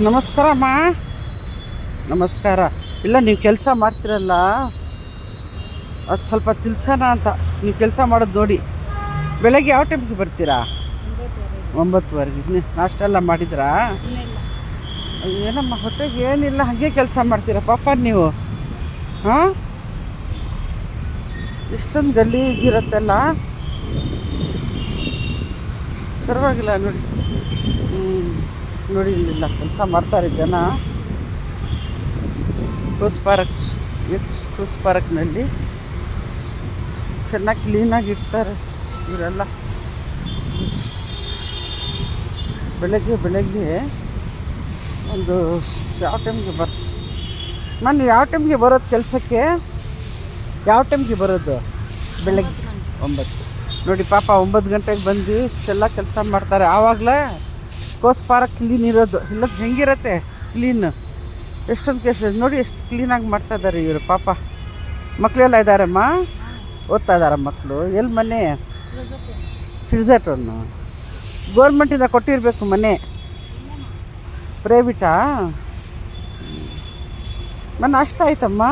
ನಮಸ್ಕಾರಮ್ಮ. ನಮಸ್ಕಾರ. ಇಲ್ಲ ನೀವು ಕೆಲಸ ಮಾಡ್ತಿರಲ್ಲ, ಅದು ಸ್ವಲ್ಪ ತಿಳಿಸೋಣ ಅಂತ. ನೀವು ಕೆಲಸ ಮಾಡೋದು ನೋಡಿ. ಬೆಳಗ್ಗೆ ಯಾವ ಟೈಮ್ಗೆ ಬರ್ತೀರಾ? 9:30. ನಾಷ್ಟ ಎಲ್ಲ ಮಾಡಿದ್ರಾ? ಏನಮ್ಮ ಹೊಟ್ಟೆಗೆ ಏನಿಲ್ಲ, ಹಾಗೆ ಕೆಲಸ ಮಾಡ್ತೀರಾ ಪಾಪ ನೀವು. ಹಾಂ, ಇಷ್ಟೊಂದು ಗಲೀಜಿರತ್ತೆಲ್ಲ. ಪರವಾಗಿಲ್ಲ ನೋಡಿ. ನೋಡಿ ಇಲ್ಲಿಲ್ಲ ಕೆಲಸ ಮಾಡ್ತಾರೆ ಜನ. ಕೂಸ್ ಪಾರ್ಕ್ನಲ್ಲಿ ಚೆನ್ನಾಗಿ ಕ್ಲೀನಾಗಿ ಇಡ್ತಾರೆ ಇವರೆಲ್ಲ. ಬೆಳಗ್ಗೆ ಒಂದು ಯಾವ ಟೈಮ್ಗೆ ನಾನು ಯಾವ ಟೈಮ್ಗೆ ಬರೋದು ಕೆಲಸಕ್ಕೆ? ಯಾವ ಟೈಮ್ಗೆ ಬರೋದು? ಬೆಳಗ್ಗೆ 9. ನೋಡಿ ಪಾಪ 9 ಗಂಟೆಗೆ ಬಂದು ಇಷ್ಟೆಲ್ಲ ಕೆಲಸ ಮಾಡ್ತಾರೆ. ಆವಾಗಲೇ ಕೋಸ್ ಪಾರ್ಕ್ ಕ್ಲೀನ್ ಇರೋದು. ಇಲ್ಲ ಹೆಂಗಿರತ್ತೆ ಕ್ಲೀನ್? ಎಷ್ಟೊಂದು ಕೇಸ್ ನೋಡಿ, ಎಷ್ಟು ಕ್ಲೀನಾಗಿ ಮಾಡ್ತಾಯಿದ್ದಾರೆ ಇವರು ಪಾಪ. ಮಕ್ಕಳೆಲ್ಲ ಇದ್ದಾರಮ್ಮ, ಓದ್ತಾ ಇದ್ದಾರ ಮಕ್ಕಳು. ಎಲ್ಲಿ ಮನೆ? ಸಿಡ್ಸೆಟನ್ನು ಗೋರ್ಮೆಂಟಿಂದ ಕೊಟ್ಟಿರಬೇಕು ಮನೆ. ಪ್ರೈವೇಟಾ? ಮನೆ ಅಷ್ಟ ಆಯ್ತಮ್ಮ.